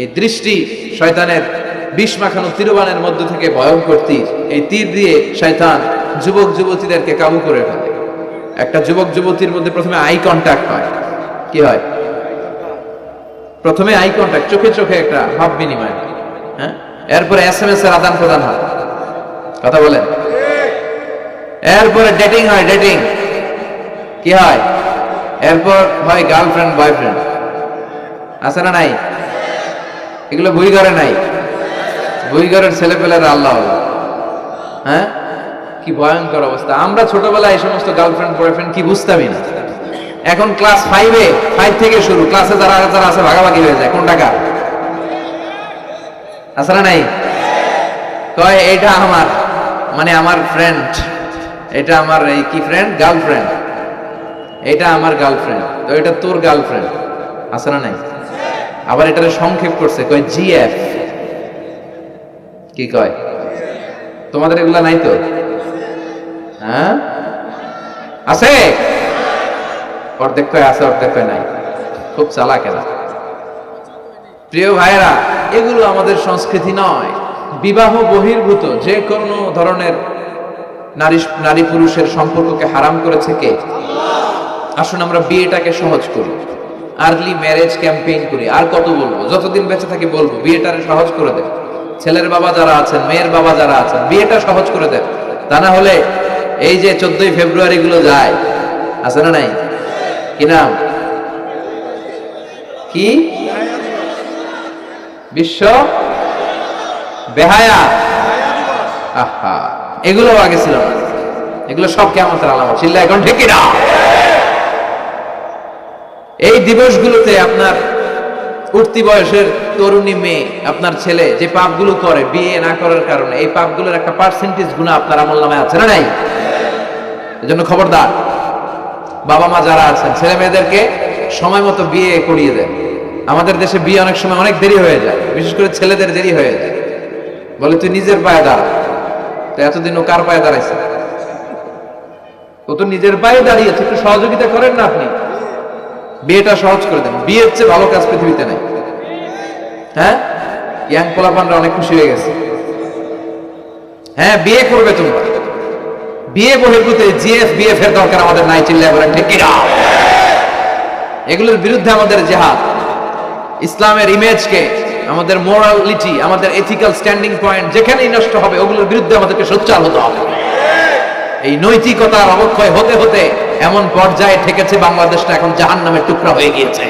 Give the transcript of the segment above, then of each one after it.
এই দৃষ্টি শয়তানের বিষ মাখানো তীরবানের মধ্য থেকে ভয়ঙ্কর তীর। এই তীর দিয়ে শয়তান যুবক যুবতীদেরকে কাবু করে ফেলে। একটা যুবক যুবতীর মধ্যে প্রথমে আই কন্ট্যাক্ট হয়। কি হয়? প্রথমে আই কন্ট্যাক্ট, চোখে চোখে একটা ভাব বিনিময়, হ্যাঁ, এরপরে SMS এর আদান প্রদান হয়, কথা বলেন, এরপরে ডেটিং হয়, ডেটিং কি হয়, এরপর হয় গার্লফ্রেন্ড বয়ফ্রেন্ড। আছে না নাই? এগুলো বই ঘরে নাই, বই ঘরের ছেলে পেলেরা আল্লাহ আল্লাহ। হ্যাঁ, কি ভয়ঙ্কর অবস্থা। আমরা ছোটবেলায় এই সমস্ত গার্লফ্রেন্ড বয়ফ্রেন্ড কি বুঝতামই না। এখন ক্লাস 5 থেকে শুরু, ক্লাসে যারা যারা আছে ভাগাভাগি হয়ে যায় কোন টাকা আছে না নাই, কয় এটা আমার, মানে আমার ফ্রেন্ড, এটা আমার এই কি ফ্রেন্ড, গার্লফ্রেন্ড, এটা আমার গার্লফ্রেন্ড, তো এটা তোর গার্লফ্রেন্ড, আছে না নাই? আবার এটারে সংক্ষেপ করছে, কয় GF। কি কয়? তোমাদের এগুলা নাই তো? হ্যাঁ আছে, অর্ধেক কয় আছে, অর্ধেক কয় নাই। খুব চালাক এরা। প্রিয় ভাইরা, এগুলো আমাদের সংস্কৃতি নয়। বিবাহ বহির্ভূত যে কোনো ধরনের নারী পুরুষের সম্পর্ককে হারাম করেছে কে? আসুন আমরা বিয়েটাকে সহজ করি, আর্লি ম্যারেজ ক্যাম্পেইন করি। আর কত বলবো, যতদিন বেঁচে থাকি বলবো, বিয়েটারে সহজ করে দেন। ছেলের বাবা যারা আছেন, মেয়ের বাবা যারা আছেন, বিয়েটা সহজ করে দেন। তা না হলে এই যে 14ই ফেব্রুয়ারি গুলো যায়, আছে না নাই? কি নাম, কি বিশ্ব বেহায়া, আহা, এগুলো আগে ছিল না। এগুলো সব কিয়ামতের আলামত। চিল্লা এখন ঠিক না? এই দিবসগুলোতে আপনার উঠতি বয়সের তরুণী মেয়ে, আপনার ছেলে যে পাপগুলো করে বিয়ে না করার কারণে, এই পাপগুলোর একটা পার্সেন্টেজ গুনাহ আপনার আমলনামায় আছে না নাই? এজন্য খবরদার, বাবা মা যারা আছেন, ছেলে মেয়েদেরকে সময় মতো বিয়ে করিয়ে দেন। আমাদের দেশে বিয়ে অনেক সময় অনেক দেরি হয়ে যায়, বিশেষ করে ছেলেদের দেরি হয়ে যায়। বলে তুই নিজের পায়ে দাঁড়া। তো এতদিন ও কার পায়ে দাঁড়াইছে? ও তো নিজের পায়ে দাঁড়িয়েছে, একটু সহযোগিতা করেন না আপনি, বিয়েটা সহজ করে দেন। বিয়ের চেয়ে ভালো কাজ পৃথিবীতে নাই। হ্যাঁ, ইয়াং পোলাপানরা অনেক খুশি হয়ে গেছে। হ্যাঁ, বিয়ে করবে তোমরা। বিয়ে বহির্ভূত GF BF এর দরকার আমাদের নাই। চিল্লায় বলেন ঠিক কিনা? এগুলোর বিরুদ্ধে আমাদের জিহাদ। ইসলামের ইমেজকে, আমাদের মোরালিটি, আমাদের এথিক্যাল স্ট্যান্ডিং পয়েন্ট যেখানেই নষ্ট হবে, ওগুলোর বিরুদ্ধে আমাদেরকে সোচ্চার হতে হবে। এই নৈতিকতার অবক্ষয় হতে হতে এমন পর্যায়ে ঠেকেছে বাংলাদেশটা এখন জাহান্নামের টুকরা হয়ে গিয়েছে।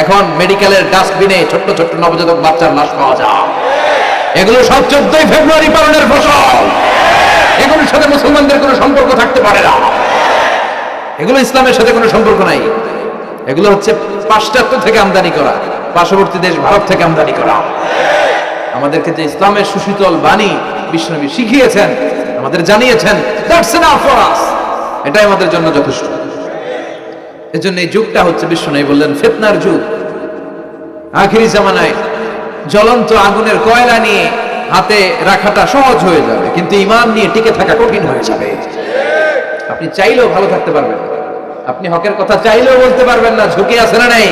এখন মেডিকেলের ডাস্টবিনে ছোট্ট ছোট্ট নবজাতক বাচ্চার লাশ পাওয়া যায়। এগুলো সব 14ই ফেব্রুয়ারি পালনের ফসল। এগুলোর সাথে মুসলমানদের কোনো সম্পর্ক থাকতে পারে না। এগুলো ইসলামের সাথে কোনো সম্পর্ক নাই। এগুলো হচ্ছে পাশ্চাত্য থেকে আমদানি করা, পার্শ্ববর্তী দেশ ভারত থেকে আমদানি করা। আমাদেরকে যে ইসলামের সুশীতল বাণী বিশ্বনবী শিখিয়েছেন, আমাদের জানিয়েছেন, দ্যাটস এনাফ ফর আস, এটাই আমাদের জন্য যথেষ্ট। এজন্য এই যুগটা হচ্ছে, বিশ্বনবী বললেন, ফিতনার যুগ। আখিরি জামানায় জ্বলন্ত আগুনের কয়লা নিয়ে হাতে রাখাটা সহজ হয়ে যাবে, কিন্তু ঈমান নিয়ে টিকে থাকা কঠিন হয়ে যাবে। আপনি চাইলেও ভালো থাকতে পারবেন না, আপনি হকের কথা চাইলেও বলতে পারবেন না। ঝুঁকি আছে না নাই?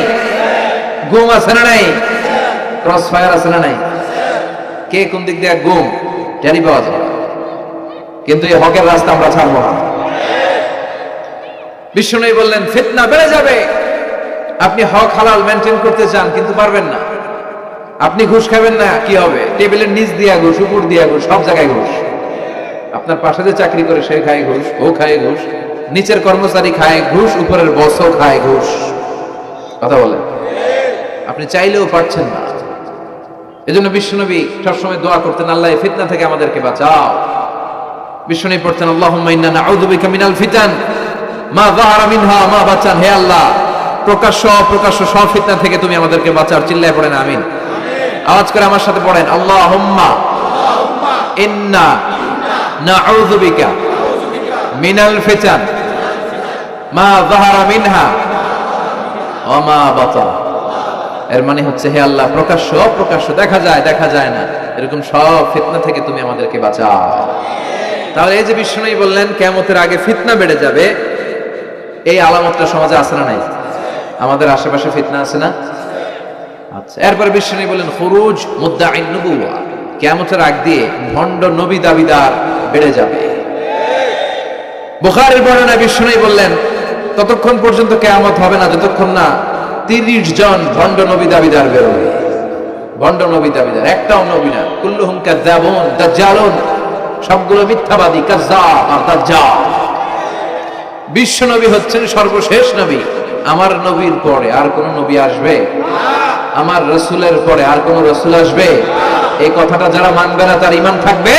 গুম আছে না নাই? ক্রস ফায়ার আছে না নাই? কে কোন দিক দিয়ে গুম জানি পাওয়া যায়, কিন্তু এই হকের রাস্তা আমরা ছাড়বো না। বিশ্বনবী বললেন, ফিতনা বেড়ে যাবে। আপনি হক হালাল মেনটেন করতে চান, কিন্তু পারবেন না। আপনি ঘুষ খাবেন না, কি হবে? টেবিলের নিচ দিয়া ঘুষ, উপর দিয়া ঘুষ, সব জায়গায় ঘুষ। আপনার পাশে যে চাকরি করে সে খায় ঘুষ, ও খায় ঘুষ, নিচের কর্মচারী খায় ঘুষ, উপরের বসও খায় ঘুষ। কথা বলেন, আপনি চাইলেও পারছেন না। এজন্য বিশ্বনবী সবসময় দোয়া করতেন, আল্লাহ এই ফিতনা থেকে আমাদেরকে বাঁচাও। বিশ্বনবী পড়তেন, আল্লাহুম্মা ইন্না নাউযু বিকা মিনাল ফিতান মা যাহারা মিনহা মা বাতান। হে আল্লাহ, প্রকাশ্য অপ্রকাশ্য সব ফিতনা থেকে তুমি আমাদেরকে বাঁচাও। চিল্লায় পড়েন আমিন। আওয়াজ করে আমার সাথে পড়েন, আল্লাহুম্মা ইন্না নাউযু বিকা মিনাল ফিতান মা যাহারা মিনহা ওয়া মা বাতান। এর মানে হচ্ছে, হে আল্লাহ, প্রকাশ্য অপ্রকাশ্য, দেখা যায় দেখা যায় না, এরকম সব ফিতনা থেকে তুমি আমাদেরকে বাঁচাও। তাহলে এই যে বিশ্বনবী বললেন কিয়ামতের আগে ফিতনা বেড়ে যাবে, এই আলামতটা সমাজে আছে না নাই? আমাদের আশেপাশে ফিতনা আছে না? আচ্ছা, এরপরে বিশ্বনবী বলেন খুরুজ মুদ্দাঈন নবুওয়া, কিয়ামতের আগ দিয়ে ভণ্ড নবী দাবিদার বেড়ে যাবে। বুখারীর বর্ণনায় বিশ্বনবী বললেন ততক্ষণ পর্যন্ত কিয়ামত হবে না যতক্ষণ না 30 জন ভণ্ড নবী দাবিদার বেরোবে। ভণ্ড নবী দাবিদার, একটাও নবী না। কুল্লুহুম কাযাবুন দাজ্জালুন, সবগুলো মিথ্যাবাদী, কাযাব আর দাজ্জাল। বিশ্ব নবী হচ্ছেন সর্বশেষ নবী। আমার নবীর পরে আর কোন নবী আসবে? আমার রাসূলের পরে আর কোন রাসূল আসবে? এই কথাটা যারা মানবে না তার ঈমান থাকবে?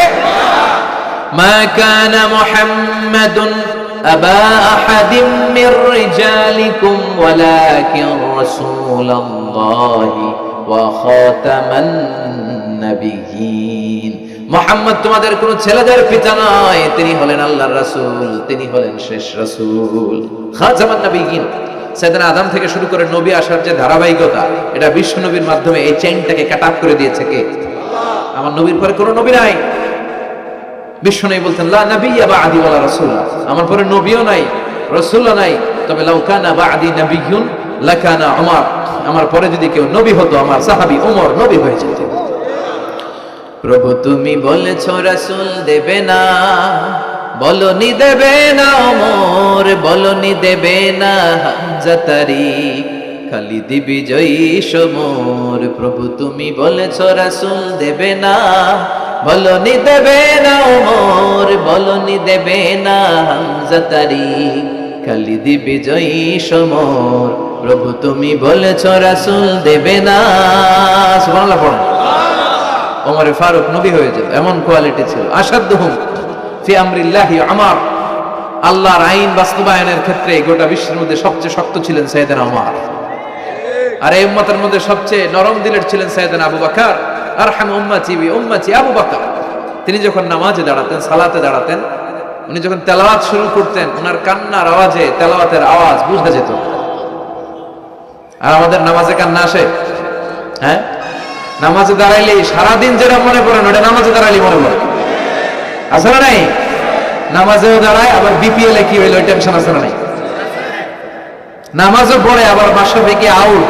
মা কানা মুহাম্মাদুন আবা আহাদিম মির রিজালিকুম ওয়ালাকিন রাসূলুল্লাহি ওয়া খাতামান নাবিয়্যিন। মুহাম্মদ তোমাদের কোন ছেলেদের পিতা নয়, তিনি হলেন আল্লাহর রাসূল, তিনি হলেন শেষ রাসূল, খাতামান নাবিয়্যিন। সাইয়েদনা আদম থেকে শুরু করে নবী আসার যে ধারাবাহিকতা, এটা বিশ্ব নবীর মাধ্যমে এই চেইনটাকে কাট আপ করে দিয়েছে কে? আমার নবীর পরে কোনো নবী নাই। বিশ্ব নবী বলতেন লা নাবিয়্যা বা'দি ওয়ালা রাসূল, আমার পরে নবীও নাই, রাসূলও নাই, তবে লাউ কানা বা'দি নাবিয়্যুন লাকানা উমর, আমার পরে যদি কেউ নবী হতো আমার সাহাবী ওমর নবী হয়ে যেত। প্রভু তুমি বলেছো রাসূল দেবে না, বলনি দেবে না ওমর, বলনি দেবে না হামজা তারিক, খালিদ বিজয়ী সমর। প্রভু তুমি বলেছো রাসূল দেবে না, বলনি দেবে না ওমর, বলনি দেবে না হামজা তারিক, খালিদ বিজয়ী সমর। প্রভু তুমি বলেছো রাসূল দেবে না। সুবহানাল্লাহ পড়েন। ওমর ফারুক নবী হয়ে যেত, এমন কোয়ালিটি ছিল। আসাদুহুম ফি আমরিল্লাহি উমর, আল্লাহর আইন বাস্তবায়নের ক্ষেত্রে গোটা বিশ্বের মধ্যে সবচেয়ে শক্ত ছিলেন সাইয়েদনা ওমর। আর এই উম্মতের মধ্যে সবচেয়ে নরম দিলের ছিলেন সাইয়েদনা আবু বকর। আরহাম উম্মতি বি উম্মতি আবু বকর। তিনি যখন নামাজে দাঁড়াতেন, সালাতে দাঁড়াতেন, উনি যখন তেলাওয়াত শুরু করতেন, ওনার কান্নার আওয়াজে তেলাওয়াতের আওয়াজ বোঝা যেত। আর আমাদের নামাজে কান্না আসে? হ্যাঁ, নামাজে দাঁড়াইলেই সারাদিন যেটা মনে পড়ে ওটা নামাজে দাঁড়াইলেই মনে পড়ে, আছে না নাই? নামাজেও দাঁড়ায়, আবার বিপিএল এ কি হইলো ওই টেনশন আছে না নাই? নামাজও পড়ে, আবার মাশরাফি কি আউট,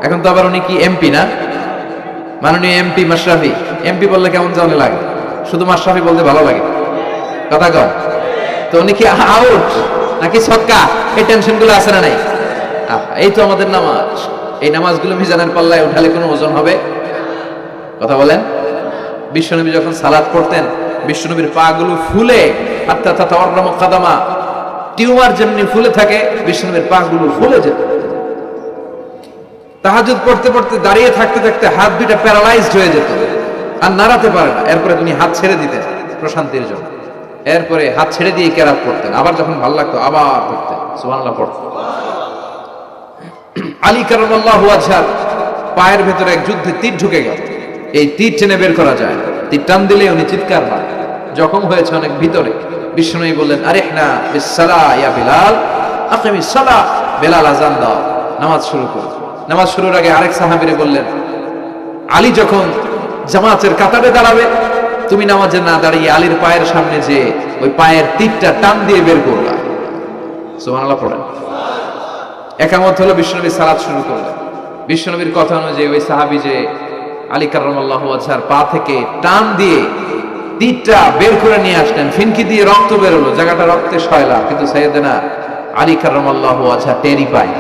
এখন তো আবার উনি কি এমপি না, মাননীয় এমপি মাশরাফি। এমপি বললে কেমন জানি লাগে, শুধু মাশরাফি বলতে ভালো লাগে, কথা কয়। তো উনি কি আউট নাকি ছক্কা, এই টেনশন গুলো আছে না নাই? এই তো আমাদের নামাজ। এই নামাজগুলো মিজানের পাল্লায় উঠালে কোনো ওজন হবে? কথা বলেন। বিশ্বনবী যখন সালাত পড়তেন, বিশ্বনবীর পা গুলো ফুলে, হাত্তা তাতাওয়াররামু কাদামা, টিউমার যেমনি ফুলে থাকে, বিশ্বনবীর পা গুলো ফুলে যেত। তাহাজ্জুদ পড়তে পড়তে দাঁড়িয়ে থাকতে থাকতে হাত দুইটা প্যারালাইজড হয়ে যেত, আর নাড়াতে পারে না। এরপরে তিনি হাত ছেড়ে দিতেন প্রশান্তির জন্য, এরপরে হাত ছেড়ে দিয়ে কেরাত পড়তেন, আবার যখন ভালো লাগতো আবার পড়তেন। সুবহানাল্লাহ পড়তেন। আলী কারামাল্লাহু ওয়াজহার পায়ের ভেতরে এক যুদ্ধে তীর ঢুকে গেল, এই তীর টেনে বের করা যায়, তীর টান দিলে উনি চিৎকার মারেন, জখম হয়েছে অনেক ভিতরে। বিশ্বনবী বললেন আরিহনা বিসসালা ইয়া বিলাল, আকিমিস সালাহ, বেলাল আযান দাও, নামাজ শুরু করো। নামাজ শুরুর আগে আরেক সাহাবীরে বললেন আলী যখন জামাতের কাতারে দাঁড়াবে, তুমি নামাজে না দাঁড়িয়ে আলীর পায়ের সামনে যে ওই পায়ের তীরটা টান দিয়ে বের করবা। সুবহানাল্লাহ পড়েন। একামত হলো, বিশ্বনবী সালাত শুরু করলেন। বিশ্বনবীর কথা অনুযায়ী ওই সাহাবী যে আলী কারামাল্লাহু ওয়াজহার পা থেকে টান দিয়ে তীরটা বের করে নিয়ে আসলেন, ফিনকি দিয়ে রক্ত বের হলো, জায়গাটা রক্তে সয়লা, কিন্তু সাইয়েদনা আলী কারামাল্লাহু ওয়াজহা টেরি পায়।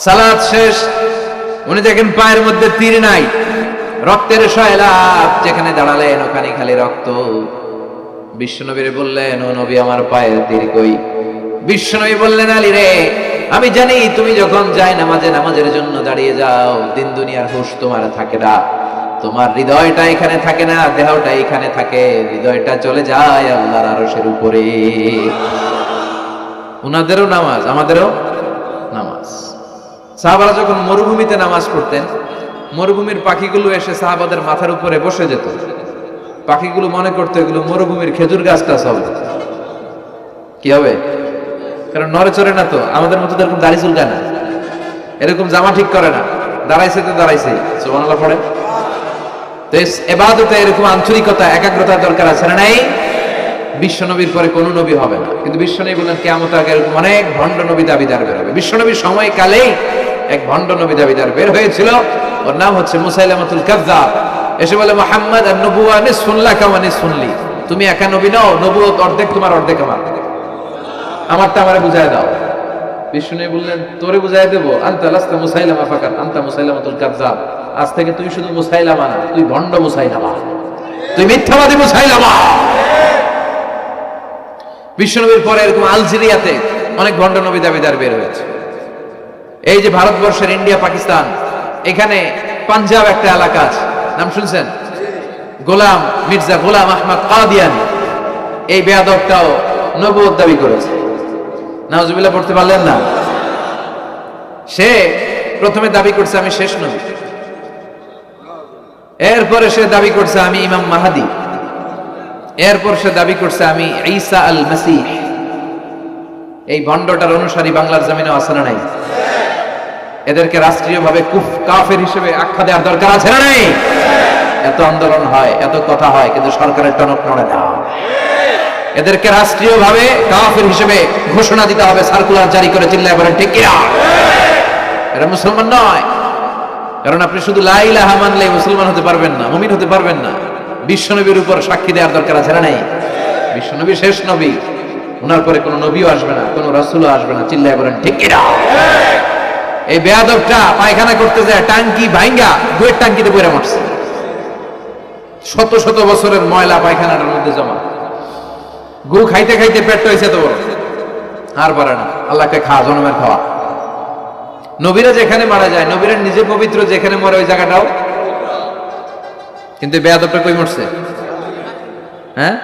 সালাত শেষ, উনি দেখেন পায়ের মধ্যে তীর নাই, রক্তের সয়লা, যেখানে দাঁড়ালেন ওখানে খালি রক্ত। বিশ্বনবীরে বললেন ও নবী আমার পায়ের তীর কই? বিশ্বনবী বললেন আলী রে, আমি জানি তুমি যখন যাই নামাজের জন্য দাঁড়িয়ে যাও, দিন দুনিয়ার হুঁশ তোমার থাকে না, তোমার হৃদয়টা এখানে থাকে না, দেহটা এখানে থাকে, হৃদয়টা চলে যায় আল্লাহর আরশের উপরে। উনাদেরও নামাজ, আমাদেরও নামাজ। সাহাবারা যখন মরুভূমিতে নামাজ পড়তেন, মরুভূমির পাখিগুলো এসে সাহাবাদের মাথার উপরে বসে যেত। পাখিগুলো মনে করতো এগুলো মরুভূমির খেজুর গাছটা সব কি হবে, কারণ নড়ে চড়ে না তো, আমাদের মতো এরকম দাড়ি চুলকায় না, এরকম জামা ঠিক করে না, দাঁড়াইছে তো দাঁড়াইছে। সুবহানাল্লাহ পড়ে। তো ইবাদতে এরকম আন্তরিকতা, একাগ্রতার দরকার আছে না নাই? বিশ্বনবীর পরে কোনো নবী হবে না, কিন্তু বিশ্বনবী বললেন কিয়ামতের আগে এরকম অনেক ভণ্ড নবী দাবিদার বেরোবে। বিশ্বনবীর সময়কালেই এক ভণ্ড নবী দাবিদার বের হয়েছিল, ওর নাম হচ্ছে মুসাইলামাতুল কাযযাব। এসে বলে, মুহাম্মদ আন-নবুওয়া নিসফুন লাকা ওয়া নিসফুন লি, তুমি একা নবী নও, নবুয়ত অর্ধেক তোমার অর্ধেক আমার, আমারটা আমারে বুঝায় দাও। বিষ্ণু বললেন, তোরে বুঝায় দেবো? আনতা লাস্তা মুসাইলামা ফাকাত, আনতা মুসাইলামাতুল কাযযাব, আজ থেকে তুই শুধু মুসাইলামা না, তুই ভণ্ড মুসাইলামা, তুই মিথ্যাবাদী মুসাইলামা। বিশ্বনবীর পরে এরকম আলজেরিয়াতে অনেক ভণ্ড নবী দাবিদার বের হয়েছে। এই যে ভারতবর্ষের ইন্ডিয়া পাকিস্তান, এখানে পাঞ্জাব একটা এলাকা আছে, নাম শুনছেন? গোলাম মির্জা গোলাম আহমদ কাদিয়ানি, এই বেয়াদবটাও নবুয়ত দাবি করেছে। নাউজুবিল্লাহ পড়তে পারলেন না? সে প্রথমে দাবি করছে আমি শেষ নবী, এরপরে সে দাবি করছে আমি ইমাম মাহাদি, এরপর সে দাবি করছে আমি ঈসা আল মাসীহ। এই ভণ্ডটার অনুসারী বাংলার জমিনে আছে না নাই? এদেরকে রাষ্ট্রীয়ভাবে কাফের হিসেবে আখ্যা দেওয়ার দরকার আছে না নাই? এত আন্দোলন হয়, এত কথা হয়, কিন্তু সরকারের টনক নড়ে না। এদেরকে রাষ্ট্রীয়ভাবে কাফের হিসেবে ঘোষণা দিতে হবে, সার্কুলার জারি করে চিল্লায় বলেন ঠিক কিনা? এরা মুসলমান নয়, কারণ আপনি শুধু লা ইলাহা মানলে মুসলমান হতে পারবেন না, মুমিন হতে পারবেন না। বিশ্বনবীর উপর সাক্ষী দেওয়ার দরকার আছে না নাই? বিশ্বনবী শেষ নবী, ওনার পরে কোনো নবীও আসবে না, কোনো রাসূলও আসবে না, চিল্লায় বলেন ঠিক কিনা? এই বেয়াদবটা পায়খানা করতে যায় টাঙ্কি ভাঙ্গা দুয়ের টাঙ্কিতে পড়ে মরছে, শত শত বছরের ময়লা পায়খানাটার মধ্যে জমা। গু খাইতে খাইতে পেট হয়েছে তো বড়, আর পারে না, আল্লাহকে খা, জনমের খাওয়া। নবীরা যেখানে মারা যায়, নবীরা নিজে পবিত্র, যেখানে মরে ওই জায়গাটাও, কিন্তু বেয়াদবটা কই মরছে? হ্যাঁ,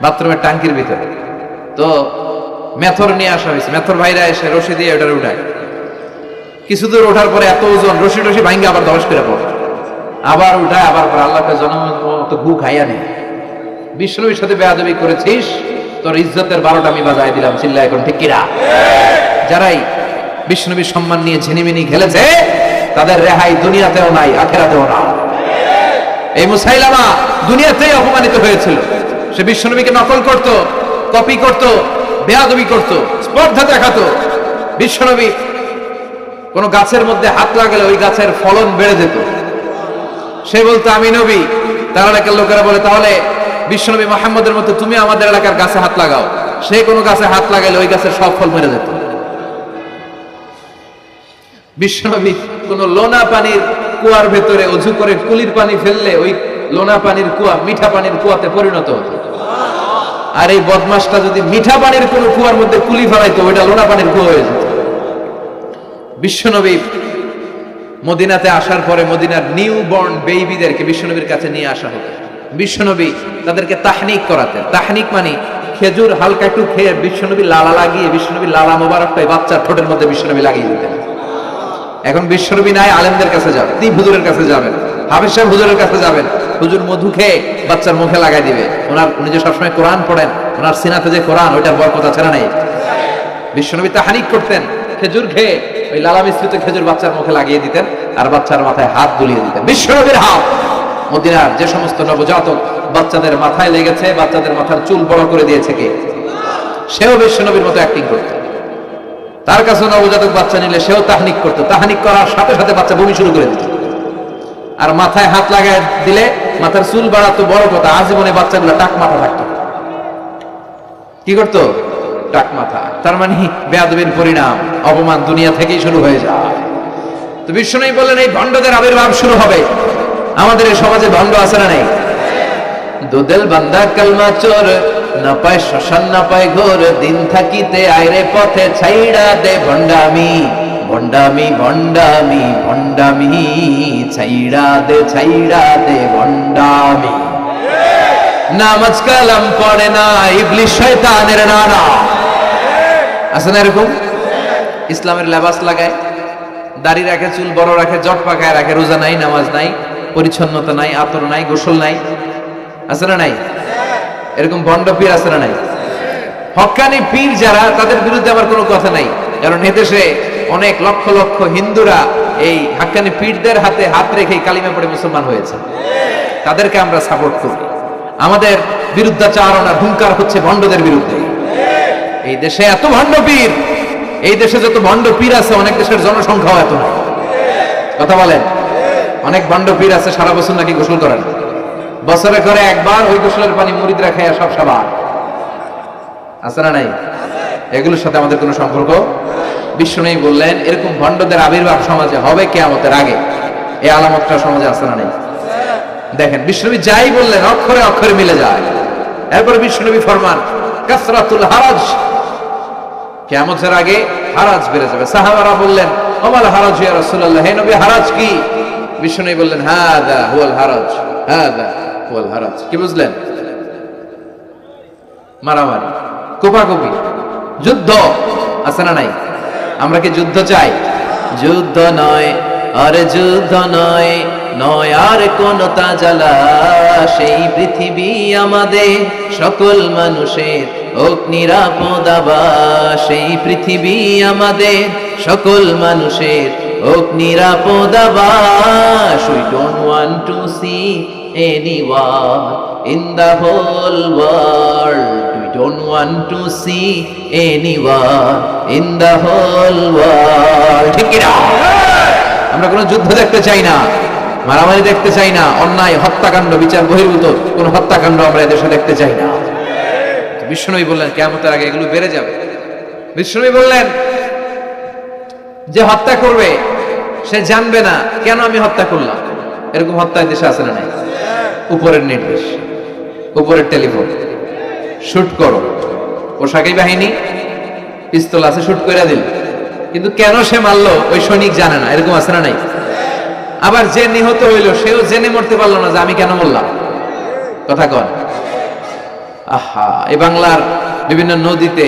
বাথরুমের টাঙ্কির ভিতরে। তো মেথর নিয়ে আসা হয়েছে, মেথর ভাইরা এসে রশি দিয়ে ওটার উঠায়। কিছু দূর ওঠার পরে এত ওজন, রশি টসি ভাঙ্গে আবার ধস করে পড়ে, আবার উঠায়, আবার আল্লাহকে জনমের মতো গু খাইয়া নেই। বিষ্ণুর সাথে বেয়াদবি করেছিস, তোর ইজ্জতের 12টা আমি বাজায় দিলাম, চিল্লা এখন ঠিক কিনা? যারাই বিষ্ণুবীর সম্মান নিয়ে ঝিনিমিনি খেলেছে, তাদের রেহাই দুনিয়াতেও নাই, আখিরাতেও না। এই মুসাইলামা দুনিয়াতেই অপমানিত হয়েছিল। সে বিশ্বনবীকে নকল করত, কপি করত, বেয়াদবি করত, স্পর্ধা দেখাতো। বিশ্বনবী কোন গাছের মধ্যে হাত লাগালে ওই গাছের ফলন বেড়ে যেত। সে বলতো আমি নবী, তার এলাকার লোকেরা বলে তাহলে বিশ্বনবী মুহাম্মদের মতো তুমি আমাদের এলাকার গাছে হাত লাগাও। সে কোনো গাছে হাত লাগালে ওই গাছের সব ফল মেরে যেত। বিশ্বনবী কোন লোনা পানির কুয়ার ভেতরে অজু করে কুলির পানি ফেললে ওই লোনা পানির কুয়া মিঠা পানির কুয়াতে পরিণত হতো। আর এই বদমাসটা যদি মিঠা পানির কোন কুয়ার মধ্যে কুলি ফেলাইতো, ওইটা লোনা পানির কুয়া হয়ে যেত। বিশ্বনবী মদিনাতে আসার পরে মদিনার নিউ বর্ন বেবিদেরকে বিশ্বনবীর কাছে নিয়ে আসা হতো। বিশ্বনবী তাদেরকে তাহনিক করাতেন। তাহনিক মানে খেজুর হালকা একটু খেয়ে বিশ্বনবী লালা লাগিয়ে, বিশ্বনবী লালা মোবারকটা বাচ্চার ঠোঁটের মধ্যে বিশ্বনবী লাগিয়ে দিতেন। এখন বিশ্বনবী নাই, আলেমদের কাছে যাবেন, তিনি হুজুরের কাছে যাবেন, হাফেজ সাহেব হুজুরের কাছে যাবেন, হুজুর মধু খেয়ে বাচ্চার মুখে লাগাই দিবে। উনি যে সবসময় কোরআন পড়েন, ওনার সিনাতে যে কোরআন, ওইটার বরকত আছে না নাই? বিশ্বনবী তাহনিক করতেন, খেজুর খেয়ে ওই লালা মিশ্রিত খেজুর বাচ্চার মুখে লাগিয়ে দিতেন, আর বাচ্চার মাথায় হাত বুলিয়ে দিতেন। বিশ্বনবীর হাত মদিনার যে সমস্ত নবজাতক বাচ্চাদের মাথায় লেগেছে, বাচ্চাদের মাথার চুল বড় করে দিয়েছে কে? সেও বিশ্বনবীর মতো অ্যাক্টিং করত। তার কাছে নবজাতক বাচ্চা নিলে সেও তাহনিক করতো। তাহনিক করার সাথে সাথে বাচ্চা বমি শুরু করে দিত। আর মাথায় হাত লাগায় দিলে মাথার চুল বাড়াতো, বড় কথা, আজীবনে বাচ্চাগুলো টাক মাথা থাকতো। কি করতো? টাক মাথা। তার মানে বেয়াদবির পরিণাম, অপমান দুনিয়া থেকেই শুরু হয়ে যায়। তো বিশ্বনবী বললেন এই ভণ্ডদের আবির্ভাব শুরু হবে। আমাদের এই সমাজে ভণ্ড আছে না নাই? দুদেল বান্দা কালমা চোর, না পায় শ্মশান না পায় ঘোর, দিন থাকিতে আইরে পথে ছাইড়া দে ভণ্ডামি, ভণ্ডামি ভণ্ডামি ভণ্ডামি, ছাইড়া দে ভণ্ডামি। নামাজ কালাম পড়ে না, ইবলিশ শয়তানের নানা। আছে না এরকম? ইসলামের লেবাস লাগায়, দাড়ি রাখে, চুল বড় রাখে, জট পাকায় রাখে, রোজা নাই, নামাজ নাই, পরিচ্ছন্নতা নাই, আতর নাই, গোসল নাই। আছে না নাই? এরকম ভণ্ড পীর আছে না নাই? হক্কানি পীর যারা, তাদের বিরুদ্ধে আমার কোনো কথা নাই, কারণ এদেশে অনেক লক্ষ লক্ষ হিন্দুরা এই হক্কানি পীরদের হাতে হাত রেখে কালিমা পড়ে মুসলমান হয়েছে। তাদেরকে আমরা সাপোর্ট করি। আমাদের বিরুদ্ধাচারণা হুঙ্কার হচ্ছে ভণ্ডদের বিরুদ্ধে। এই দেশে এত ভণ্ড পীর, এই দেশে যত ভণ্ড পীর আছে অনেক দেশের জনসংখ্যাও এত নাই। কথা বলেন, অনেক ভণ্ড পীর আছে সারা বছর নাকি গোসল করেন, বছরে করে একবার, ওই গোসলের পানি মুরিদরা খায় সব সাবান। আছে না নাই? এগুলোর সাথে আমাদের কোনো সম্পর্ক। বিষ্ণু বললেন এরকম ভণ্ডদের আবির্ভাব সমাজে হবে কিয়ামতের আগে। এই আলামতটা সমাজে আছে না নাই? দেখেন বিষ্ণু যাই বললেন অক্ষরে অক্ষরে মিলে যায়। এরপর বিষ্ণু ফরমান কাসরাতুল হারাজ, কিয়ামতের আগে হারাজ বেড়ে যাবে। সাহাবারা বললেন ওমাল হারাজ ইয়া রাসূলুল্লাহ, হে নবী হারাজ কি? বিষ্ণু বললেন হাদা হুয়াল হারাজ, হাদা হুয়াল হারাজ। কি বুঝলেন? মারামারি, কোপাকুপি, যুদ্ধ। আছে না নাই? আমরা কি যুদ্ধ চাই? যুদ্ধ নয় আরে যুদ্ধ নয়, নয় আর কোন তাজালা, সেই পৃথিবী আমাদের সকল মানুষের হোক নিরাপদ আবাস, সেই পৃথিবী আমাদের সকল মানুষের হোক নিরাপদ আবাস। We don't want to see any war in the whole world. We don't want to see any war in the whole world. ঠিক কি না? আমরা কোনো যুদ্ধ দেখতে চাই না, মারামারি দেখতে চাই না, অন্যায় হত্যাকাণ্ড বিচার বহির্ভূত কোন হত্যাকাণ্ড আমরা এদেশে দেখতে চাই না। বিষ্ণুই বললেন কিয়ামতের আগে এগুলো বেড়ে যাবে। বিষ্ণুই বললেন যে হত্যা করবে সে জানবে না কেন আমি হত্যা করলাম। এরকম হত্যা দেশে আছে না নাই? উপরের নির্দেশ, উপরের টেলিফোন, শুট করো, পোশাকি বাহিনী পিস্তল আছে, শুট করে দিল, কিন্তু কেন সে মারলো ওই সৈনিক জানে না। এরকম আছে না নাই? আবার যে নিহত হইলো সেও জেনে মরতে পারলো না যে আমি কেন মরলাম। কথা কন। আহা, এই বাংলার বিভিন্ন নদীতে,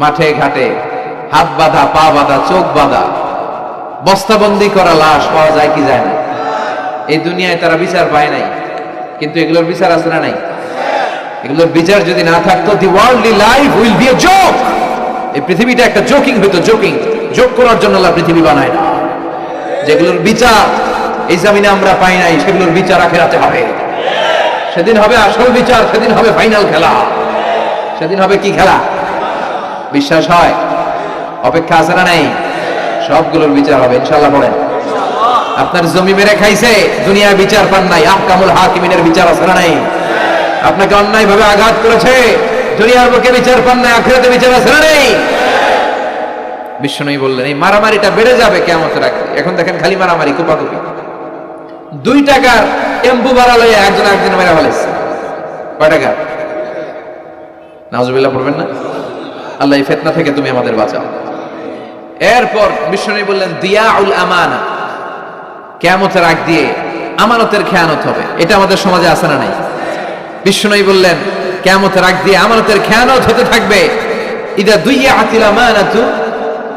মাঠে ঘাটে হাত বাঁধা, পা বাঁধা, চোখ বাঁধা, বস্তাবন্দি করা লাশ পাওয়া যায় কি যায় না? এই দুনিয়ায় তারা বিচার পায় নাই, কিন্তু এগুলোর বিচার আছে না নাই? এগুলোর বিচার যদি না থাকতো, the worldly life will be a joke. এই পৃথিবীটা একটা জোকিং হইতো, জোকিং। জোক করার জন্য আল্লাহ পৃথিবী বানায় না। যেগুলোর বিচার এই জমিনে আমরা পাই নাই, সেগুলোর বিচার আখিরাতে হবে। সেদিন হবে আসল বিচার, সেদিন হবে ফাইনাল খেলা। সেদিন হবে কি খেলা? বিশ্বাস হয়? অপেক্ষা আছে না নাই? সবগুলোর বিচার হবে ইনশাআল্লাহ। বলেন আপনার জমি মেরে খাইছে, দুনিয়ায় বিচার পান নাই, আহকামুল হাকিমিনের বিচার আছে না নাই? আপনাকে অন্যায় ভাবে আঘাত করেছে, দুনিয়ার বুকে বিচার পান নাই, আখিরাতে বিচার আছে না নাই? বিষ্ণুই বললেন এই মারামারিটা বেড়ে যাবে কিয়ামতের আগে। এখন দেখেন খালি মারামারি, কোপাকুপি। 2 টাকার টেম্পু ভাড়া লইয়া একজন একজনের মেরা ফেলেছে। কয় টাকা? নাউজুবিল্লাহ পড়বেন না? আল্লাহ এই ফিতনা থেকে তুমি আমাদের বাঁচাও। এরপর বিষ্ণু বললেন দিয়াউল আমানা, কিয়ামতের আগ দিয়ে আমানতের খেয়ানত হবে। এটা আমাদের সমাজে আছে না নাই? বিষ্ণু বললেন কিয়ামতের আগ দিয়ে আমানতের খেয়ানত হতে থাকবে। ইদা দুইয়াতিল আমানাতু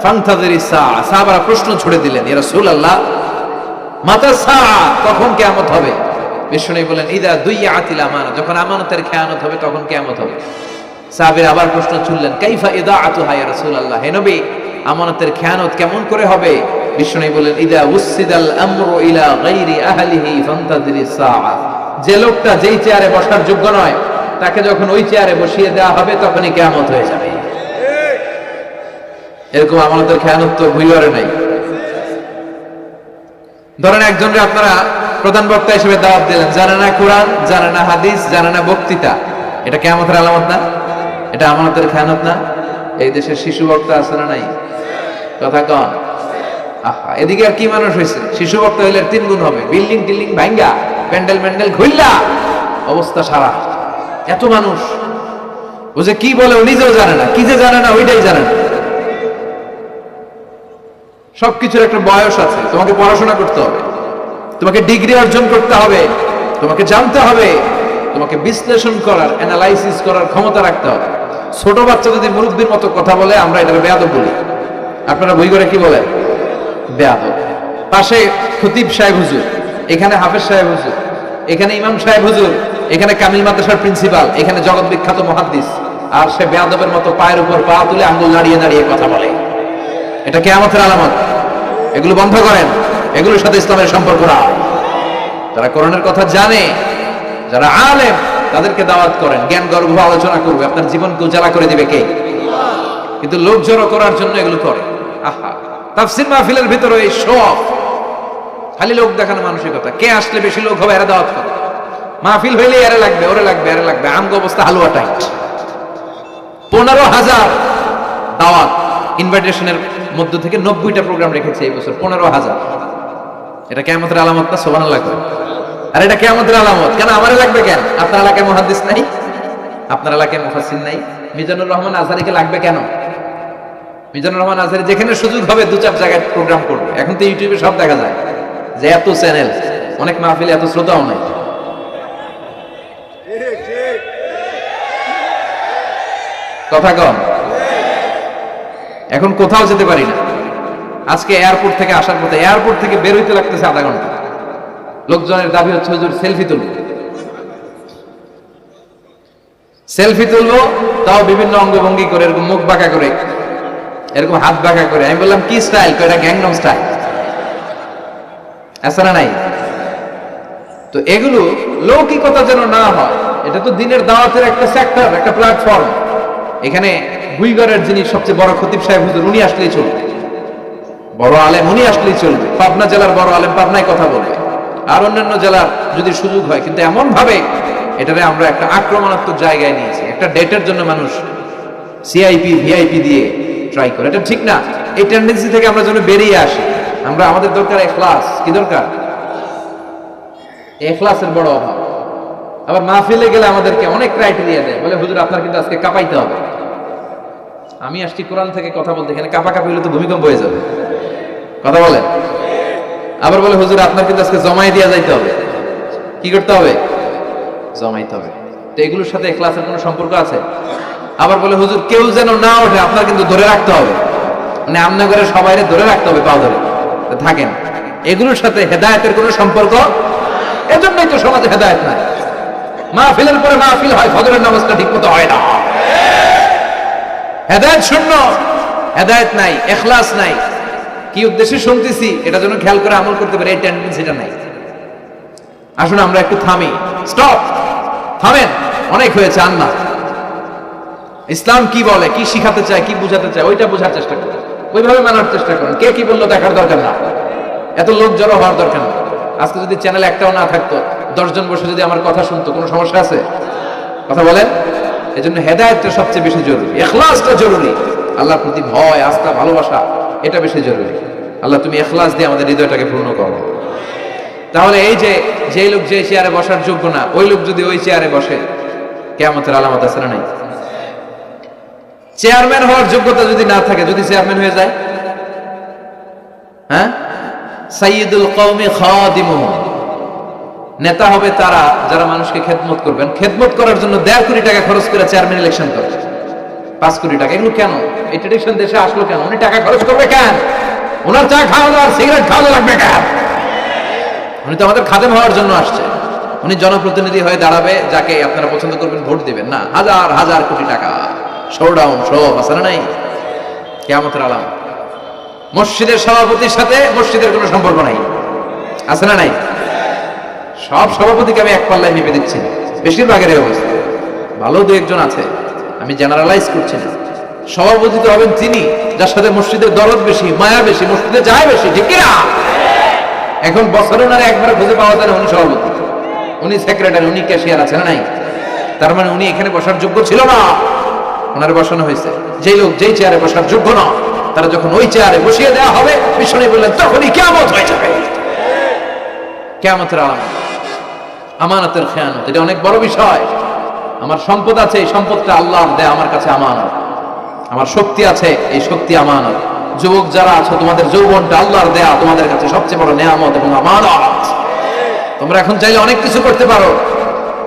ফান্তাযিরিস সাআ। সাহাবারা প্রশ্ন ছুড়ে দিলেন ইয়া রাসূলুল্লাহ মাতা সাআ, কখন কিয়ামত হবে? বিষ্ণু বললেন ইদা দুইয়াতিল আমানা, যখন আমানতের খেয়ানত হবে তখন কিয়ামত হবে। সাহাবীরা আবার প্রশ্ন ছুড়লেন কাইফা ইদাআতুহা ইয়া রাসূলুল্লাহ, হে নবী আমানতের খেয়ানত কেমন করে হবে? বিষ্ণু বললেন ইদা উসিদাল আমরু ইলা গায়রি আহলিহি ফান্তাযিরিস সাআ, যে লোকটা যেই চেয়ারে বসার যোগ্য নয় তাকে যখন ওই চেয়ারে বসিয়ে দেওয়া হবে তখনই কিয়ামত হয়ে যাবে। এরকম আমানতের খেয়ানত তো ভুইয়ারে নাই। ধরেন একজনকে আপনারা প্রধান বক্তা হিসেবে দাওয়াত দিলেন, জানে না কোরআন, জানে না হাদিস, জানে না বক্তৃতা, এটা কিয়ামতের আলামত না? এটা আমানতের খেয়ানত না? এই দেশের শিশু বক্তা আছে না নাই? কথা কন। আহা, এদিকে আর কি মানুষ হয়েছে? শিশু বক্তা হইলে 3 গুণ হবে, বিল্ডিং টিল্ডিং ভাঙ্গা, প্যান্ডেল ম্যান্ডেল ঘুরলা, অবস্থা সারা। এত মানুষ ও যে কি বলে ও নিজেও জানে না, কি যে জানে না ওইটাই জানে না। সবকিছুর একটা বয়স আছে। তোমাকে পড়াশোনা করতে হবে, তোমাকে ডিগ্রি অর্জন করতে হবে, তোমাকে জানতে হবে, তোমাকে বিশ্লেষণ করার, অ্যানালাইসিস করার ক্ষমতা রাখতে হবে। ছোট বাচ্চা যদি মুরব্বির মতো কথা বলে আমরা এটাকে বেয়াদব বলি। আপনারা বই করে কি বলেন? বেয়াদব। পাশে খতিব সাহেব হুজুর, এখানে হাফেজ সাহেব হুজুর, এখানে ইমাম সাহেব হুজুর, এখানে কামিল মাদ্রাসার প্রিন্সিপাল, এখানে জগৎ বিখ্যাত মুহাদ্দিস, আর সে বেয়াদবের মতো পায়ের উপর পা তুলে আঙ্গুল নাড়িয়ে নাড়িয়ে কথা বলে। এটা কিয়ামতের আলামত। এগুলো বন্ধ করেন, এগুলোর সাথে ইসলামের সম্পর্ক না। যারা কোরআনের কথা জানে, যারা আলেম, তাদেরকে দাওয়াত করেন, জ্ঞান গর্ভ আলোচনা করবে। আপনার জীবনকে উজালা করে দিবে কে? কিন্তু লোক জড়ো করার জন্য এগুলো করে। আহা, তাফসীর মাহফিলের ভিতরে এই শো অফ, খালি লোক দেখানো মানসিকতা। কে আসলে বেশি লোক হবে এরা দাওয়াত করে, মাহফিল হইলে এরা লাগবে, ওরে লাগবে, এরা লাগবে। আমগো অবস্থা হালুয়া টাইট। 15,000 দাওয়াত ইনভাইটেশনের মধ্য থেকে 90টা প্রোগ্রাম রেখেছে এই বছর। 15,000। এটা কিয়ামতের আলামত না? সুবহানাল্লাহ। আর এটা কিয়ামতের আলামত কেন? আমারে লাগবে কেন? আপনার এলাকায় মুহাদ্দিস নাই? আপনার এলাকায় মুফাসসির নাই? মিজানুর রহমান আজহারীকে লাগবে কেন? মিজানুর রহমান আজহারী যেখানে সুযোগ হবে 2-4 জায়গায় প্রোগ্রাম করবে। এখন তো ইউটিউবে সব দেখা যায় যে এত চ্যানেল, অনেক মাহফিলে এত শ্রোতাও নাই। কথা কম। এখন কোথাও যেতে পারি না। আজকে এয়ারপোর্ট থেকে আসার পথে, এয়ারপোর্ট থেকে বের হইতে লাগতেছে আধা ঘন্টা। লোকজনের দাবি হচ্ছে হুজুর সেলফি তুলবো, সেলফি তুলবো, তাও বিভিন্ন অঙ্গভঙ্গি করে, এরকম মুখ বাঁকা করে, এরকম হাত বাঁকা করে। আমি বললাম কি স্টাইল? এটা গ্যাংনম স্টাইল। আছে না নাই? তো এগুলো লৌকিকতা যেন না হয়। এটা তো দিনের দাওয়াতের একটা সেক্টর, একটা প্ল্যাটফর্ম। এখানে গুইগরের যিনি সবচেয়ে বড় খতিব সাহেব হুজুর, উনি আসলেই চলবে। বড় আলেম উনি আসলেই চলবে। পাবনা জেলার বড় আলেম পাবনায় কথা বলবে, আর অন্যান্য জেলার যদি সুযোগ হয়। কিন্তু এমন ভাবে এটারে আমরা একটা আক্রমণাত্মক জায়গায় নিয়েছি। একটা ডেটের জন্য মানুষ সিআইপি ভিআইপি দিয়ে ট্রাই করে, এটা ঠিক না। এই টেন্ডেন্সি থেকে আমরা যেন বেরিয়ে আসি। আমরা, আমাদের দরকার ইখলাস। কি দরকার? ইখলাসের বড় অভাব। আবার মাহফিলে গেলে আমাদেরকে অনেক ক্রাইটেরিয়া দেয়, বলে হুজুর আপনার কিন্তু আজকে কাঁপাইতে হবে। আমি আসছি কোরআন থেকে কথা বলতে, এখানে কাঁপাকাঁপি হলে তো ভূমিকম্প হয়ে যাবে। কথা বলেন। আবার বলে হুজুর আপনার কিন্তু আজকে জমাই দিয়া যাইতে হবে। কি করতে হবে? জমাইতে হবে। তো এগুলোর সাথে ইখলাসের কোনো সম্পর্ক আছে? আবার বলে হুজুর কেউ যেন না ওঠে, আপনার কিন্তু ধরে রাখতে হবে, মানে আমনা করে সবাইরে ধরে রাখতে হবে, পা ধরে থাকেন। এগুলোর সাথে হেদায়েতের কোনো সম্পর্ক। এজন্যই তো সমাজে হেদায়েত নাই। মাহফিলের পরে মাহফিল হয়, ফজরের নামাজটা ঠিকমতো হয় না। হেদায়েত শূন্য, হেদায়েত নাই, ইখলাস নাই। কি উদ্দেশ্যে শুনতেছি এটা যেন খেয়াল করে আমল করতে পারে, এই টেন্ডেন্সিটা নাই। আসুন আমরা একটু থামি। স্টপ, থামেন, অনেক হয়েছে। আন্না ইসলাম কি বলে, কি শিখাতে চায়, কি বুঝাতে চায়, ওইটা বোঝার চেষ্টা করুন, ওইভাবে মানার চেষ্টা করুন। কে কি বললো দেখার দরকার না, এত লোক জড়ো হওয়ার দরকার না। আজকে যদি চ্যানেল একটাও না থাকতো, 10 জন বসে যদি আমার কথা শুনতো, কোনো সমস্যা আছে? কথা বলেন। এই জন্য হেদায়েতটা সবচেয়ে বেশি জরুরি, ইখলাসটা জরুরি। আল্লাহর প্রতি ভয়, আস্থা, ভালোবাসা, এটা বেশি জরুরি। আল্লাহ তুমি ইখলাস দিয়ে আমাদের হৃদয়টাকে পূর্ণ করো। তাহলে এই যে লোক যে চেয়ারে বসার যোগ্য না, ওই লোক যদি ওই চেয়ারে বসে, কিয়ামতের আলামত আছে না নাই? চেয়ারম্যান হওয়ার যোগ্যতা যদি না থাকে, যদি চেয়ারম্যান হয়ে যায়, হ্যাঁ, সাইয়্যিদুল কওমি খাদিমুহুম, নেতা হবে তারা যারা মানুষকে খেদমত করবেন। খেদমত করার জন্য 1.5 কোটি টাকা খরচ করে চেয়ারম্যান ইলেকশন করে, 5 কোটি টাকা। এগুলো কেন? এই ট্রেডিশন দেশে আসলো কেন? উনি টাকা খরচ করবে কেন? ওনার চা খাওয়ানো আর সিগারেট খাওয়ানো লাগবে কেন? উনি তো আমাদের খাদেম হওয়ার জন্য আসছে। উনি জনপ্রতিনিধি হয়ে দাঁড়াবে, যাকে আপনারা পছন্দ করবেন ভোট দিবেন না। হাজার হাজার কোটি টাকা, শোডাউন, সব আছে না নাই? কিয়ামতের আলামত। মসজিদের সভাপতির সাথে মসজিদের কোনো সম্পর্ক নাই, আছে না নাই? সব সভাপতিকে আমি এক পাল্লায় মেপে দিচ্ছি, বেশিরভাগের অবস্থা। ভালো 2-1 জন আছে, আমি জেনারেলাইজ করছি না। সভাপতি তো হবেন তিনি যার সাথে মসজিদের দরদ বেশি, মায়া বেশি, মসজিদে যায় বেশি, ঠিক কিনা? এখন বছরে ওনার একবার খুঁজে পাওয়া যায় না উনি সভাপতি, উনি সেক্রেটারি, উনি ক্যাশিয়ার, আছে না নাই? তার মানে উনি এখানে বসার যোগ্য ছিল না, ওনার বসানো হয়েছে। যেই লোক যেই চেয়ারে বসার যোগ্য না, তারা যখন ওই চেয়ারে বসিয়ে দেওয়া হবে, বিষ্ণু বললেন তখনই কিয়ামত হয়ে যাবে। কিয়ামতের আলামত আমানতের খেয়ানত, এটা অনেক বড় বিষয়। আমার সম্পদ আছে, এই সম্পদটা আল্লাহর দেয়া, আমার কাছে আমানত। আমার শক্তি আছে, এই শক্তি আমানত। যুবক যারা আছো, তোমাদের যৌবনটা আল্লাহর দেয়া, তোমাদের কাছে সবচেয়ে বড় নেয়ামত এবং আমানত। তোমরা এখন চাইলে অনেক কিছু করতে পারো।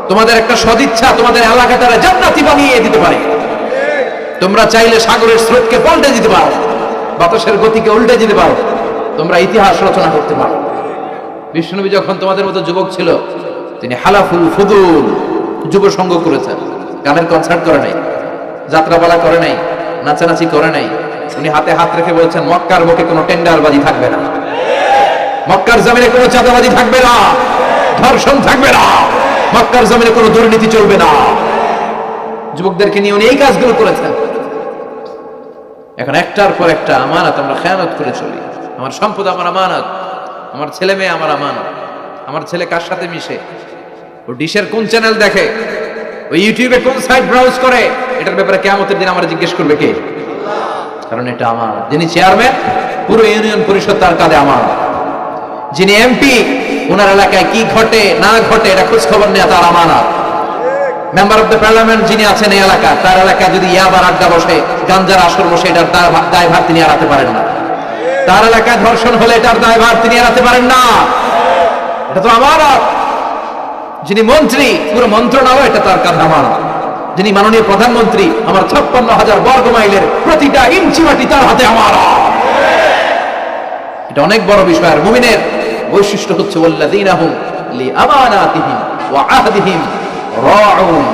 তোমাদের একটা সদিচ্ছা তোমাদের এলাকাটারে জান্নাতি বানিয়ে দিতে পারে। তোমরা চাইলে সাগরের স্রোতকে পাল্টে দিতে পারো, বাতাসের গতিকে উল্টে দিতে পারো, তোমরা ইতিহাস রচনা করতে পারো। বিষ্ণুনবী যখন তোমাদের মতো যুবক ছিল, তিনি হালাফুল ফুদুল যুব সঙ্গ করেছেন। গানের কনসার্ট করে নাই, যাত্রাপালা করে নাই, নাচানাচি করে নাই। উনি হাতে হাত রেখে বলেছেন মক্কার বুকে কোনো টেন্ডারবাজি থাকবে না, মক্কার জমিনে কোনো চাঁদাবাজি থাকবে না, ধর্ষণ থাকবে না, মক্কার জমিনে কোনো দুর্নীতি চলবে না। যুবকদেরকে নিয়ে উনি এই কাজগুলো করেছেন। এখন একটার পর একটা আমানত আমরা খেয়ানত করে চলি। আমার সম্পদ আমার আমানত, আমার ছেলে মেয়ে আমার আমানত। আমার ছেলে কার সাথে মিশে, ও ডিশের কোন চ্যানেল দেখে, ও ইউটিউবে কোন সাইট ব্রাউজ করে, এটার ব্যাপারে কিয়ামতের দিন আমরা জিজ্ঞেস করবে কে? কারণ এটা আমানত। যিনি চেয়ারম্যান, পুরো ইউনিয়ন পরিষদ তার কাঁধে আমানত। যিনি এমপি, ওনার এলাকায় কি ঘটে না ঘটে এটা খোঁজ খবর নেওয়া তার আমানত। মেম্বার অফ দ্য পার্লামেন্ট যিনি আছেন এই এলাকা, তার এলাকায় যদি ইয়াবার আড্ডা বসে, গাঞ্জার আসর বসে, এটার দায়ভার তিনি এড়াতে পারেন না। তার এলাকায় ধর্ষণ হলে এটার দায়ভার তিনি এড়াতে পারেন না। এটা তো আমানত। যিনি মন্ত্রী, পুরো মন্ত্রণালয় এটা তার কাঁধে আমানত। যিনি মাননীয় প্রধানমন্ত্রী, আমার 56,000 বর্গ মাইলের প্রতিটা ইঞ্চি মাটি তার হাতে আমানত। এটা অনেক বড় বিষয়। আর মুমিনের বৈশিষ্ট্য হচ্ছে ওয়াল্লাযীনা হুম লিআমানাতিহিম ওয়া আহদিহিম রাউন।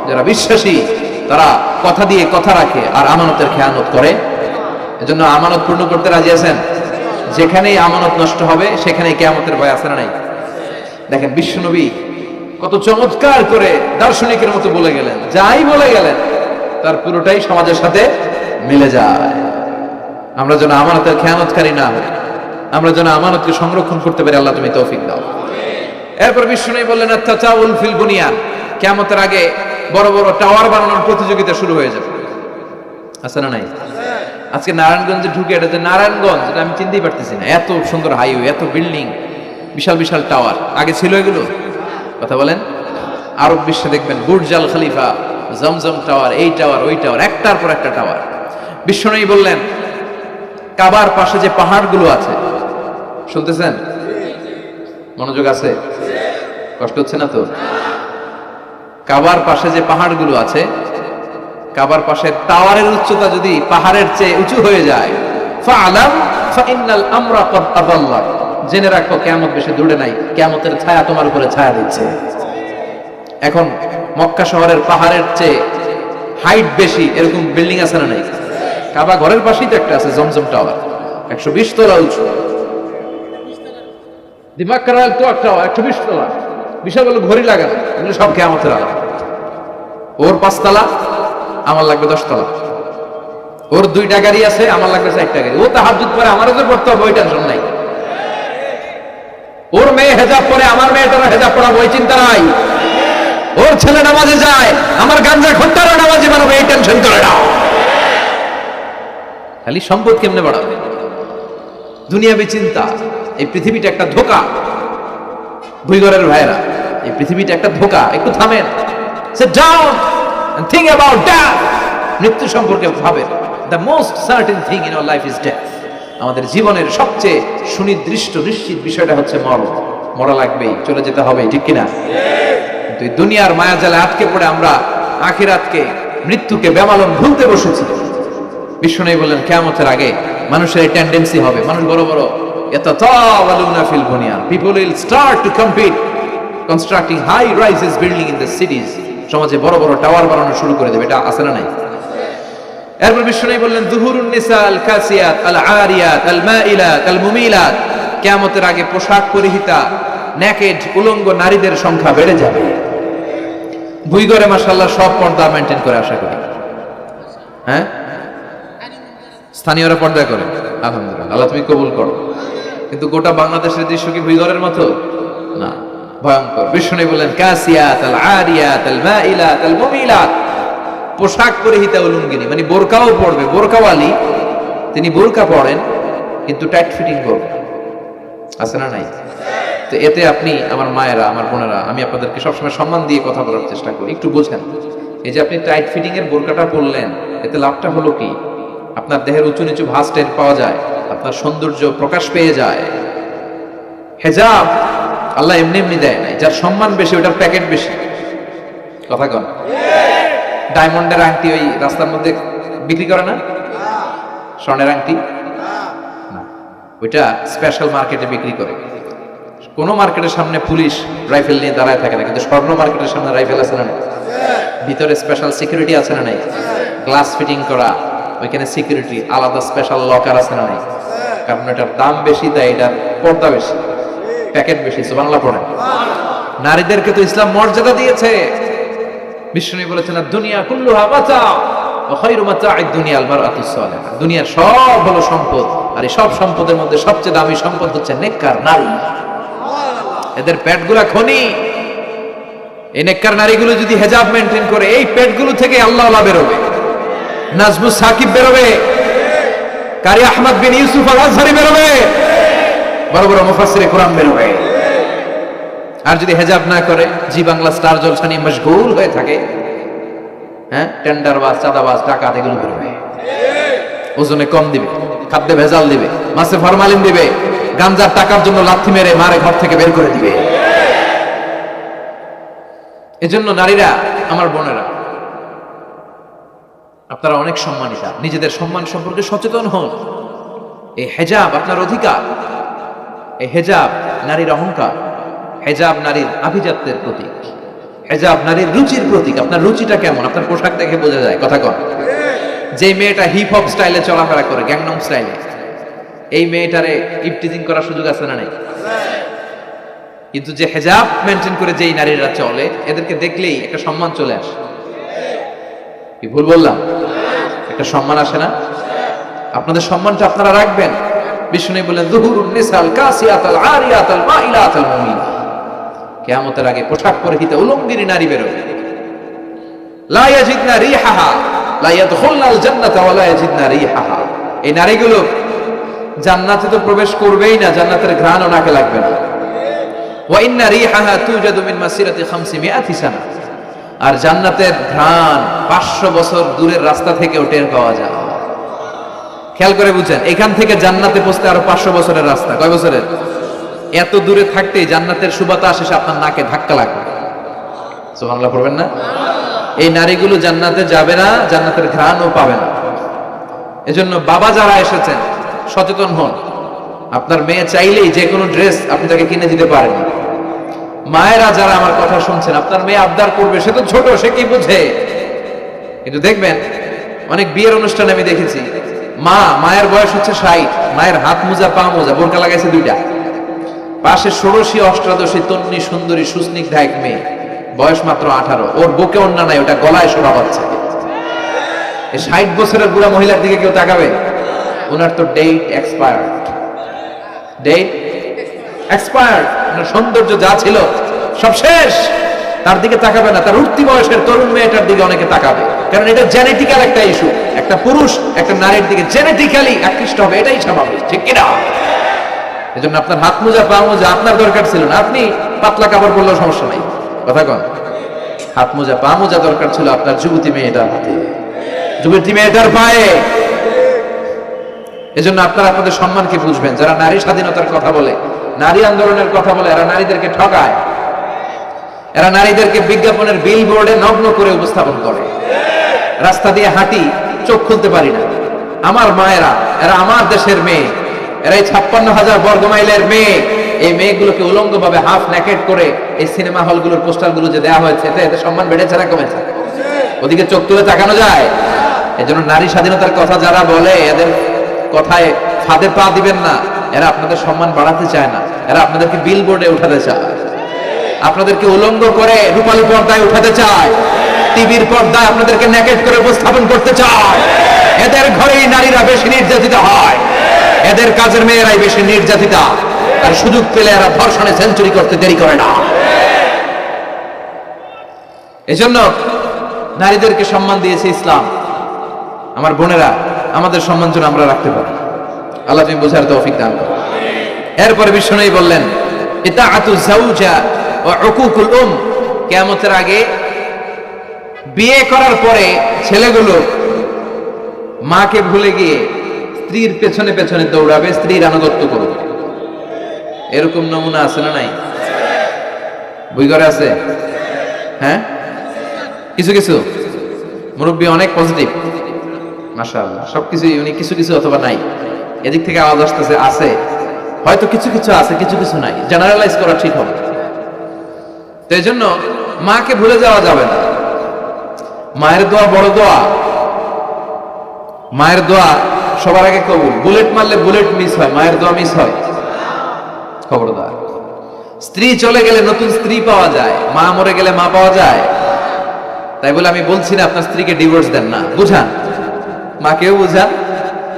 যারা বিশ্বাসী তারা কথা দিয়ে কথা রাখে আর আমানতের খেয়ানত করে। এজন্য আমানত পূর্ণ করতে রাজি আছেন? যেখানেই আমানত নষ্ট হবে সেখানেই কিয়ামতের ভয় আছে না নাই? দেখেন বিশ্বনবী কত চমৎকার করে দার্শনিকের মতো বলে গেলেন, যাই বলে গেলেন তার পুরোটাই সমাজের সাথে মিলে যায়। আমরা যেন আমানতের খেয়ানতকারী না হই, আমরা যেন আমানতকে সংরক্ষণ করতে পারি। আল্লাহ তুমি তৌফিক দাও। এরপর বিশ্বনবী বললেন আত-তাতাউল ফিল বুনিয়ান, কিয়ামতের আগে বড় বড় টাওয়ার বানানোর প্রতিযোগিতা শুরু হয়ে যাবে। আছে না নাই? আজকে নারায়ণগঞ্জে ঢুকে, এটা যে নারায়ণগঞ্জ এটা আমি চিনতেই পারতেছি না। এত সুন্দর হাইওয়ে, এত বিল্ডিং, বিশাল বিশাল টাওয়ার, আগে ছিল এগুলো? কথা বলেন। আরব বিশ্বে দেখবেন বুর্জ আল খলিফা, জমজম টাওয়ার, এই টাওয়ার ওই টাওয়ার, একটার পর একটা টাওয়ার। বিশ্বনবী বললেন কাবার পাশে যে পাহাড়গুলো আছে, শুনতেছেন? মনোযোগ আছে? কষ্ট হচ্ছে না তো? কাবার পাশে যে পাহাড়গুলো আছে, কাবার পাশে টাওয়ারের উচ্চতা যদি পাহাড়ের চেয়ে উঁচু হয়ে যায়, ফাআলাম ফাইন্নাল আমরা ক্বাদ আযাল্লা, জেনে রাখো কিয়ামত বেশি দূরে নাই, কিয়ামতের ছায়া তোমার উপরে ছায়া দিচ্ছে। এখন মক্কা শহরের পাহাড়ের চেয়ে হাইট বেশি এরকম বিল্ডিং আছে না নাই? কাবা ঘরের পাশেই তো একটা আছে, জমজম টাওয়ার, 120 তলা উঁচু। দিমাক্কার তো একটা 120 তলা, বিশাল বলে ঘড়ি লাগানো, এগুলো সব কিয়ামতের আলাম। ওর 5 তলা, আমার লাগবে 10 তলা। ওর 2টা গাড়ি আছে, আমার লাগবে 4টা গাড়ি। ও তাহাজ্জুদ পরে আমারও যে পড়তে হবে ওই টেনশন নাই। ওর মেয়ে হেজাব পরে আমার মেয়েটারও হেজাব পড়াবো ওই চিন্তা নাই। ওর ছেলে নামাজে যায়, আমার গাঞ্জা খোট্টারও নামাজে বানাবো এই টেনশন করে না। খালি সম্পদ কেমনে বাড়াবে, দুনিয়াবি চিন্তা। এই পৃথিবীটা একটা ধোঁকা। ভুইগরের ভাইরা, এই পৃথিবীটা একটা ধোঁকা। একটু থামেন, sit down and think about death. মৃত্যু সম্পর্কে ভাবেন। The most certain thing in our life is death. আমাদের জীবনের সবচেয়ে সুনির্দিষ্ট নিশ্চিত বিষয়টা হচ্ছে মরণ। মরা লাগবেই, চলে যেতে হবে, ঠিক কিনা? কিন্তু এই দুনিয়ার মায়াজালে আটকে পড়ে আমরা আখিরাতকে, মৃত্যুকে বেমালন ভুলতে বসেছি। বিশ্বনবী বললেন কিয়ামতের আগে মানুষের এই টেন্ডেন্সি হবে, মানুষ বড় বড় ইয়াতাতাওয়ালুনা feel বুনিয়ান, people will start to compete constructing high rises building in the cities. সমাজে বড় বড় টাওয়ার বানানো শুরু করে দেবে। এটা আছে না নাই? এরপর বিশ্বনবী বললেন যুহুরুন নিসা আল কাসিয়াত আল আরিয়াত আল মাইলাত আল মুমিলাত, কিয়ামতের আগে পোশাক পরিহিতা নেকেড উলঙ্গ নারীদের সংখ্যা বেড়ে যাবে। ভুইগরে মাশাআল্লাহ সব পর্দা মেইনটেইন করে, আশা করি। হ্যাঁ, স্থানীয়রা পর্দা করে, আলহামদুলিল্লাহ, আল্লাহ তুমি কবুল করো। কিন্তু গোটা বাংলাদেশের দৃশ্য কি ভুইগরের মতো? না, ভয়ঙ্কর। বিশ্বনবী বললেন কাসিয়াত আল আরিয়াত আল মাইলাত আল মুমিলাত, পোশাক পরিহিতা উলঙ্গিনী, মানে বোরকাও পড়বে, বোরকাওয়ালি। তিনি বোরকা পড়েন কিন্তু টাইট ফিটিং বোরকা, আছে না নাই? তো এতে আপনি, আমার মায়েরা, আমার বোনেরা, আমি আপনাদেরকে সবসময় সম্মান দিয়ে কথা বলার চেষ্টা করি, একটু বোঝেন। এই যে আপনি টাইট ফিটিং এর বোরকাটা পরলেন, এতে লাভটা হলো কি? আপনার দেহের উঁচু নিচু ভাঁজ টের পাওয়া যায়, আপনার সৌন্দর্য প্রকাশ পেয়ে যায়। হেজাব আল্লাহ এমনি এমনি দেয় নাই, যার সম্মান বেশি ওটার প্যাকেট বেশি। কথা কন। ডায়মন্ডের আংটি ওই রাস্তার মধ্যে বিক্রি করে না? স্বর্ণের আংটি না, ওইটা স্পেশাল মার্কেটে বিক্রি করে। কোন মার্কেটের সামনে পুলিশ রাইফেল নিয়ে দাঁড়ায় থাকে না, কিন্তু স্বর্ণ মার্কেটের সামনে রাইফেল আছে না নাই? ভিতরে স্পেশাল সিকিউরিটি আছে না নাই? গ্লাস ফিটিং করা, ওইখানে সিকিউরিটি আলাদা, স্পেশাল লকার আছে না নাই? কারণ এটার দাম বেশি, তাই এটার পর্দা বেশি, প্যাকেট বেশি। সুবহানাল্লাহ পড়েন। নারীদেরকে তো ইসলাম মর্যাদা দিয়েছে। বিশ্বনবী বলেছেন দুনিয়া কুল্লুহা মাতা, ওয়া খায়রু মাতা'আদ দুনিয়া আল মারআতুস সালিহা। দুনিয়ার সব হলো সম্পদ, আর এই সব সম্পদের মধ্যে সবচেয়ে দামি সম্পদ হচ্ছে নেককার নারী। এদের পেটগুলা খনি। এই নেককার নারীগুলো যদি হিজাব মেইনটেইন করে, এই পেটগুলো থেকে আল্লাহওয়ালা বেরোবে, নাজমুস সাকিব বেরোবে, কারি আহমদ বিন ইউসুফ আল আজহারি বেরোবে, বড় বড় মুফাসসিরে কোরআন বেরোবে। আর যদি হিজাব না করে, জি বাংলা স্টার জলসা নিয়ে মশগুল হয়ে থাকে, হ্যাঁ, টেন্ডারবাজ, চাঁদাবাজ, ডাকাত, এগুলো বেরোবে। ওজনে কম দিবে, খাদ্যে ভেজাল দিবে, মাছে ফরমালিন দিবে, গাঞ্জার টাকার জন্য লাথি মেরে মারে ঘর থেকে বের করে দিবে। এজন্য নারীরা, আমার বোনেরা, আপনারা অনেক সম্মানিতা, নিজেদের সম্মান সম্পর্কে সচেতন হন। এই হিজাব আপনার অধিকার, এই হিজাব নারীর অহংকার, হিজাব নারীর আভিজাত্যের প্রতীক, হিজাব নারীর রুচির প্রতীক। আপনার রুচিটা কেমন আপনার পোশাক দেখে বোঝা যায়। কথা কন। যে মেয়েটা হিপ হপ স্টাইলে চলাফেরা করে, গ্যাংনম স্টাইলে, এই মেয়েটারে ইফটিজিং করার সুযোগ আছে না নাই? কিন্তু যে হিজাব মেনটেন করে যেই নারীরা চলে, এদেরকে দেখলেই একটা সম্মান চলে আসে। কি ভুল বললাম? একটা সম্মান আসে না? আপনাদের সম্মানটা আপনারা রাখবেন। বিষ্ণু বলেন, যুহুরুন নিসাল কাসিয়াতাল আরিয়াতাল মাইলাতাল মুমিনা। কিয়ামতের আগে পোশাক পরিহিত উলঙ্গিনী নারী বেরোবে। লা ইয়াজিদনা রিহাহা লা ইয়াদখুলনাল জান্নাতা ওয়া লা ইয়াজিদনা রিহাহা। এই নারীগুলো জান্নাতে তো প্রবেশ করবেই না, জান্নাতের ঘ্রাণও নাকে লাগবে না। ওয়া ইন্না রিহাহা তুজাদু মিন মাসিরাতি 500 সানা। আর জান্নাতের ঘ্রাণ 500 বছর দূরের রাস্তা থেকেও টের পাওয়া যায়। খেয়াল করে বুঝেন, এখান থেকে জান্নাতে পৌঁছতে আরো 500 বছরের রাস্তা। কয় বছরের? এত দূরে থাকতেই জান্নাতের সুবাতাস এসে আপনার নাকে ধাক্কা লাগবে। সুবহানাল্লাহ পড়বেন না? এই নারীগুলো জান্নাতে যাবে না, জান্নাতের ঘ্রাণও পাবে না। এজন্য বাবা যারা এসেছেন, সচেতন হন। আপনার মেয়ে চাইলেই যে কোনো ড্রেস আপনি তাকে কিনে দিতে পারেন। মায়েরা যারা আমার কথা শুনছেন, আপনার মেয়ে আবদার করবে, সে তো ছোট, সে কি বুঝে। কিন্তু দেখবেন অনেক বিয়ের অনুষ্ঠানে আমি দেখেছি, মায়ের বয়স হচ্ছে 60, মায়ের হাত মোজা, পা মোজা, বোরকা লাগাইছে 2টা, পাশে ষোড়শী, অষ্টাদশী, তন্নি, সুন্দরী, সুস্নিগ্ধা এক মেয়ে, বয়স মাত্র 18। ওর বুকে অন্য নাই, ওটা গলায় শোভা পাচ্ছে। এই 60 বছরের বুড়া মহিলার দিকে কেউ তাকাবে? ওনার তো ডেট এক্সপায়ার্ড। Date expired. ওনার সৌন্দর্য যা ছিল সব শেষ। তার দিকে তাকাবে না। তার উঠতি বয়সের তরুণ মেয়েটার দিকে অনেকে তাকাবে, কারণ এটা জেনেটিক্যাল একটা ইস্যু। একটা পুরুষ একটা নারীর দিকে জেনেটিক্যালি আকৃষ্ট হবে, এটাই স্বাভাবিক, ঠিক কিনা? এজন্য আপনার হাত মোজা, পা মোজা আপনার দরকার ছিল না। আপনি পাতলা কাপড় পরলেও সমস্যা নাই। কথা কন। হাত মোজা, পা মোজা দরকার ছিল আপনার যুবতী মেয়েটার হাতে, যুবতী মেয়েটার পায়ে। এজন্য আপনারা আপনাদের সম্মানকে বুঝবেন। যারা নারী স্বাধীনতার কথা বলে, নারী আন্দোলনের কথা বলে, এরা নারীদেরকে ঠকায়। এরা নারীদেরকে বিজ্ঞাপনের বিলবোর্ডে নগ্ন করে উপস্থাপন করে। রাস্তা দিয়ে হাঁটি, চোখ খুলতে পারি না। আমার মায়েরা, এরা আমার দেশের মেয়ে, এরা এই 56,000 বর্গ মাইলের মেয়ে। এই মেয়েগুলোকে উলঙ্গ ভাবে হাফ নেকেট করে এই সিনেমা হলগুলোর পোস্টারগুলো যে দেওয়া হয়েছে, এতে এদের সম্মান বেড়েছে না কমেছে? ওদিকে চোখ তুলে তাকানো যায়? এজন্য নারী স্বাধীনতার কথা যারা বলে, এদের কথায় ফাঁদে পা দিবেন না। এরা আপনাদের সম্মান বাড়াতে চায় না, এরা আপনাদেরকে বিলবোর্ডে উঠাতে চায়, আপনাদেরকে উলঙ্গ করে রূপালী পর্দায় উঠাতে চায়, টিভির পর্দায় আপনাদেরকে নেকেট করে উপস্থাপন করতে চায়। এদের ঘরেই নারীরা বেশি নির্যাতিত হয়, এদের কাজের মেয়েরাই বেশি নির্যাতিতা। আর সুযোগ পেলে এরা ধর্ষণে সেঞ্চুরি করতে দেরি করে না। এজন্য নারীদেরকে সম্মান দিয়েছে ইসলাম। আমার বোনেরা, আমাদের সম্মান যেন আমরা রাখতে পারি। আল্লাহ তুমি বোঝার তৌফিক দান করো। এরপরে বিশ্বনবী বললেন, ইতাআতু যাওজা ওয়া উকুকুল উম। কিয়ামতের আগে বিয়ে করার পরে ছেলেগুলো মাকে ভুলে গিয়ে স্ত্রীর পেছনে পেছনে দৌড়াবে, স্ত্রীর আনুগত্য করবে। এরকম নমুনা আছে না নাই? বই ঘরে আছে? হ্যাঁ, কিছু কিছু মুরব্বী অনেক পজিটিভ, মাশাআল্লাহ। সবকিছু উনি কিছু কিছু অথবা নাই, এদিক থেকে আওয়াজ আসতেছে আছে, হয়তো কিছু কিছু আছে, কিছু কিছু নাই। জেনারেলাইজ করা ঠিক হবে। তো এই জন্য মাকে ভুলে যাওয়া যাবে না। মায়ের দোয়া বড় দোয়া। মায়ের দোয়া সবার আগে কবুল। বুলেট মারলে বুলেট মিস হয়, মায়ের দোয়া মিস হয়? খবরদার। স্ত্রী চলে গেলে নতুন স্ত্রী পাওয়া যায়, মা মরে গেলে মা পাওয়া যায়? তাই বলে আমি বলছি না আপনার স্ত্রীকে ডিভোর্স দেন না, বুঝান, মাকেও বুঝান,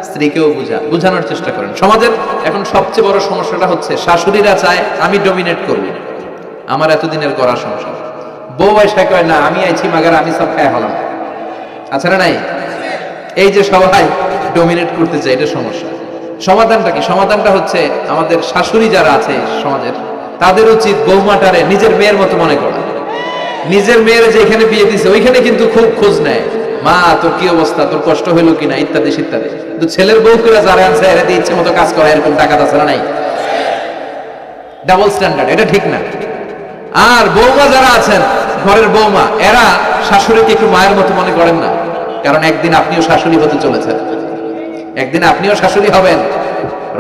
স্ত্রীকেও বুঝান, বুঝানোর চেষ্টা করেন। সমাজের এখন সবচেয়ে বড় সমস্যাটা হচ্ছে শাশুড়িরা চায় আমি ডমিনেট করব, আমার এতদিনের করা সংসার। বউ এসে কয় না আমি আইছি মাগার আমি সব খায় হলাম, আচ্ছা না নাই? এই যে সবাই ডমিনেট করতে চায়, এটা সমস্যা। সমাধানটা কি? সমাধানটা হচ্ছে আমাদের শাশুড়ি যারা আছে সমাজের, তাদের উচিত বৌমাটারে নিজের মেয়ের মতো মনে করা। নিজের মেয়ের যেখানে বিয়ে দিছে ওইখানে কিন্তু খুব খোঁজ নেয়, মা তোর কি অবস্থা, তোর কষ্ট হইলো কিনা, ইত্যাদি ইত্যাদি। কিন্তু ছেলের বউ করে যারা আনছে এরা দিয়ে ইচ্ছে মতো কাজ করে, এরকম টাকা তাছাড়া নাই। ডাবল স্ট্যান্ডার্ড, এটা ঠিক না। আর বৌমা যারা আছেন, ঘরের বৌমা, এরা শাশুড়িকে একটু মায়ের মতো মনে করেন না, কারণ একদিন আপনিও শাশুড়ি হতে চলেছেন, একদিন আপনিও শাশুড়ি হবেন।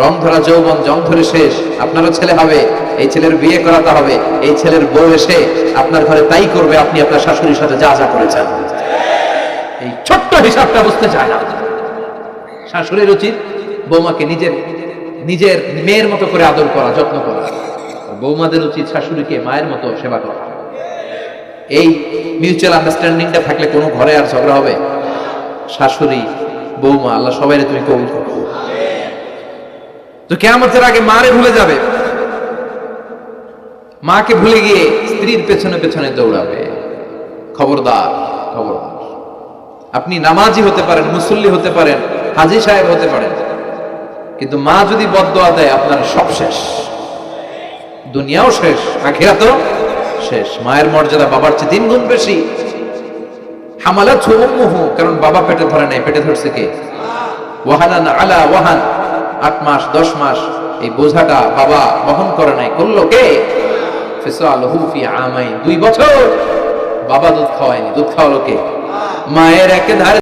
রং ধরা যৌবন জং ধরে শেষ, আপনারও ছেলে হবে, এই ছেলের বিয়ে করাতে হবে, এই ছেলের বউ এসে আপনার ঘরে তাই করবে আপনি আপনার শাশুড়ির সাথে যা যা করেছেন। এই ছোট্ট হিসাবটা বুঝতে চায় না। শাশুড়ির উচিত বৌমাকে নিজের নিজের মেয়ের মতো করে আদর করা, যত্ন করা। বৌমাদের উচিত শাশুড়িকে মায়ের মতো সেবা করা। এই মিউচুয়াল আন্ডারস্ট্যান্ডিংটা থাকলে কোনো ঘরে আর ঝগড়া হবে? শাশুড়ি বৌমা, আল্লাহ সবাইরে তুমি কবুল করো। তো কিয়ামতের আগে মারে ভুলে যাবে, মাকে ভুলে গিয়ে স্ত্রীর পেছনে পেছনে দৌড়াবে। খবরদার, খবরদার। আপনি নামাজি হতে পারেন, মুসল্লি হতে পারেন, হাজী সাহেব হতে পারেন, কিন্তু মা যদি বদদোয়া দেয় আপনার সব শেষ, দুনিয়াও শেষ, আখিরাতও শেষ। মায়ের মর্যাদা বাবার চেয়ে 3 গুণ বেশি। হামালাতহু উম্মুহু, কারণ বাবা পেটে ধরে নাই, পেটে ধরছে কে? ওয়াহানান আলা ওয়াহান, 8 মাস 10 মাস এই বোঝাটা বাবা বহন করে নাই, করলো কে? ফিসালুহু ফি আমাইন, 2 বছর বাবা দুধ খাওয়ায়নি, দুধ খাওয়ালো কে? মায়ের একেধারে